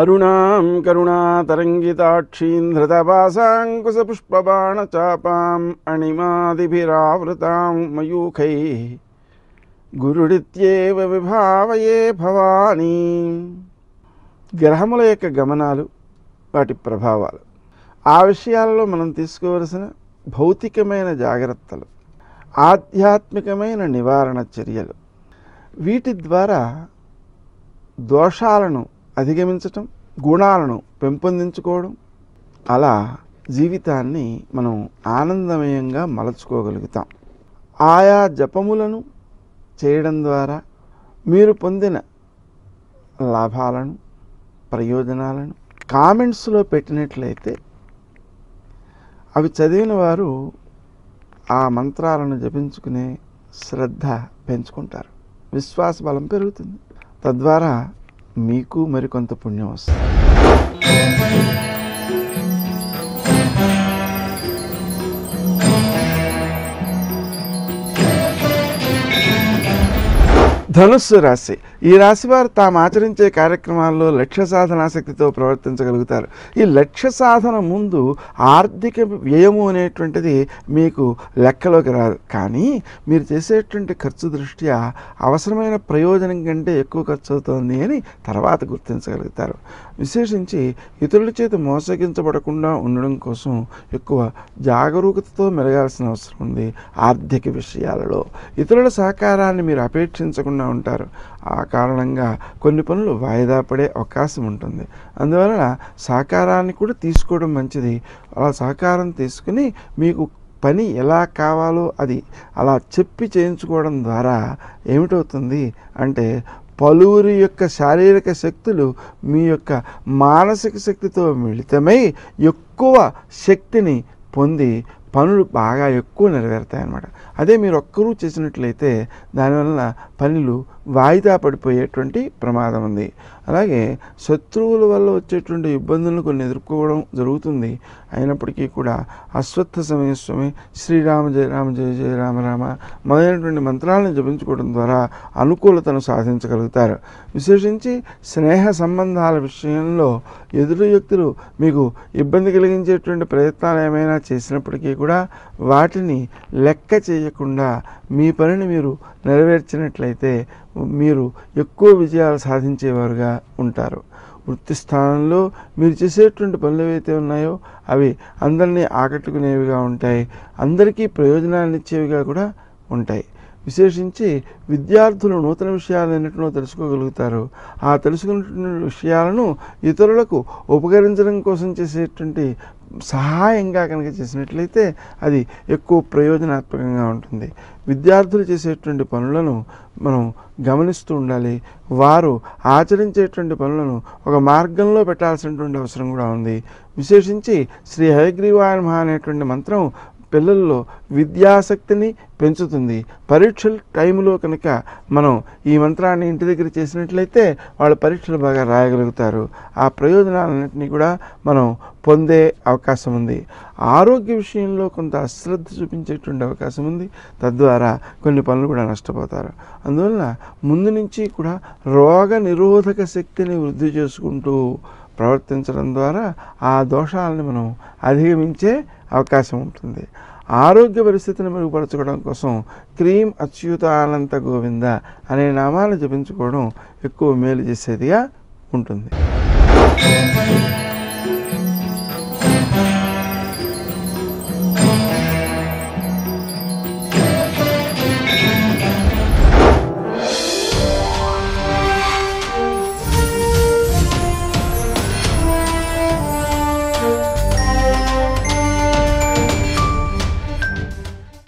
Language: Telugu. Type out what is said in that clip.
అరుణాం కరుణాతరంగితాక్షీం ధృతపాశాంకుశపుష్పబాణచాపాం అణిమాదిభిరావృతాం మయూఖైః గురుడిత్యేవ విభావయే భవానీ. గ్రహముల యొక్క గమనాలు, వాటి ప్రభావాలు, ఆ విషయాలలో మనం తీసుకోవలసిన భౌతికమైన జాగ్రత్తలు, ఆధ్యాత్మికమైన నివారణ చర్యలు, వీటి ద్వారా దోషాలను అధిగమించటం, గుణాలను పెంపొందించుకోవడం, అలా జీవితాన్ని మనం ఆనందమయంగా మలచుకోగలుగుతాం. ఆయా జపములను చేయడం ద్వారా మీరు పొందిన లాభాలను, ప్రయోజనాలను కామెంట్స్లో పెట్టినట్లయితే అవి చదివిన వారు ఆ మంత్రాలను జపించుకునే శ్రద్ధ పెంచుకుంటారు, విశ్వాస బలం పెరుగుతుంది. తద్వారా మీకు మరికొంత పుణ్యం వస్తుంది. ధనుస్సు రాశి. ఈ రాశి వారు తాము ఆచరించే కార్యక్రమాల్లో లక్ష్య సాధనాశక్తితో ప్రవర్తించగలుగుతారు. ఈ లక్ష్య సాధన ముందు ఆర్థిక వ్యయము అనేటువంటిది మీకు లెక్కలోకి రాదు. కానీ మీరు చేసేటువంటి ఖర్చు దృష్ట్యా అవసరమైన ప్రయోజనం కంటే ఎక్కువ ఖర్చు అవుతోంది అని తర్వాత గుర్తించగలుగుతారు. విశేషించి ఇతరుల చేత మోసగించబడకుండా ఉండడం కోసం ఎక్కువ జాగరూకతతో మెలగాల్సిన అవసరం ఉంది. ఆర్థిక విషయాలలో ఇతరుల సహకారాన్ని మీరు అపేక్షించకుండా ఉంటారు. ఆ కారణంగా కొన్ని పనులు వాయిదా పడే అవకాశం ఉంటుంది. అందువలన సహకారాన్ని కూడా తీసుకోవడం మంచిది. అలా సహకారం తీసుకుని మీకు పని ఎలా కావాలో అది అలా చెప్పి చేయించుకోవడం ద్వారా ఏమిటవుతుంది అంటే పలువురి యొక్క శారీరక శక్తులు మీ యొక్క మానసిక శక్తితో మిళితమై ఎక్కువ శక్తిని పొంది పనులు బాగా ఎక్కువ నెరవేరుతాయి అన్నమాట. అదే మీరు ఒక్కరూ చేసినట్లయితే దానివలన పనులు వాయిదా పడిపోయేటువంటి ప్రమాదం ఉంది. అలాగే శత్రువుల వల్ల వచ్చేటువంటి ఇబ్బందులను కొన్ని ఎదుర్కోవడం జరుగుతుంది. అయినప్పటికీ కూడా అశ్వత్థ సమయస్వమే, శ్రీరామ జయ రామ జయ జయ రామ రామ మొదలైనటువంటి మంత్రాలను జపించుకోవడం ద్వారా అనుకూలతను సాధించగలుగుతారు. విశేషించి స్నేహ సంబంధాల విషయంలో ఎదురు వ్యక్తులు మీకు ఇబ్బంది కలిగించేటువంటి ప్రయత్నాలు ఏమైనా చేసినప్పటికీ కూడా వాటిని లెక్క చేయకుండా మీ పనిని మీరు నెరవేర్చినట్లయితే మీరు ఎక్కువ విజయాలు సాధించేవారుగా ఉంటారు. వృత్తి స్థానంలో మీరు చేసేటువంటి పనులు ఏవైతే ఉన్నాయో అవి అందరినీ ఆకట్టుకునేవిగా ఉంటాయి, అందరికీ ప్రయోజనాన్ని ఇచ్చేవిగా కూడా ఉంటాయి. విశేషించి విద్యార్థులు నూతన విషయాలు ఎన్నిటినో తెలుసుకోగలుగుతారు. ఆ తెలుసుకున్న విషయాలను ఇతరులకు ఉపకరించడం కోసం చేసేటువంటి సహాయంగా కనుక చేసినట్లయితే అది ఎక్కువ ప్రయోజనాత్మకంగా ఉంటుంది. విద్యార్థులు చేసేటువంటి పనులను మనం గమనిస్తూ ఉండాలి. వారు ఆచరించేటువంటి పనులను ఒక మార్గంలో పెట్టాల్సినటువంటి అవసరం కూడా ఉంది. విశేషించి శ్రీ హయగ్రీవాయ నమః అనేటువంటి మంత్రం పిల్లల్లో విద్యాసక్తిని పెంచుతుంది. పరీక్షల టైంలో కనుక మనం ఈ మంత్రాన్ని ఇంటి దగ్గర చేసినట్లయితే వాళ్ళ పరీక్షలు బాగా రాయగలుగుతారు. ఆ ప్రయోజనాలన్నింటినీ కూడా మనం పొందే అవకాశం ఉంది. ఆరోగ్య విషయంలో కొంత అశ్రద్ధ చూపించేటువంటి అవకాశం ఉంది. తద్వారా కొన్ని పనులు కూడా నష్టపోతారు. అందువలన ముందు నుంచి కూడా రోగ నిరోధక శక్తిని వృద్ధి చేసుకుంటూ ప్రవర్తించడం ద్వారా ఆ దోషాలను మనం అధిగమించే అవకాశం ఉంటుంది. ఆరోగ్య పరిస్థితిని మెరుగుపరచుకోవడం కోసం క్రీం అచ్యుతానంత గోవింద అనే నామాన్ని జపించుకోవడం ఎక్కువ మేలు చేసేదిగా ఉంటుంది.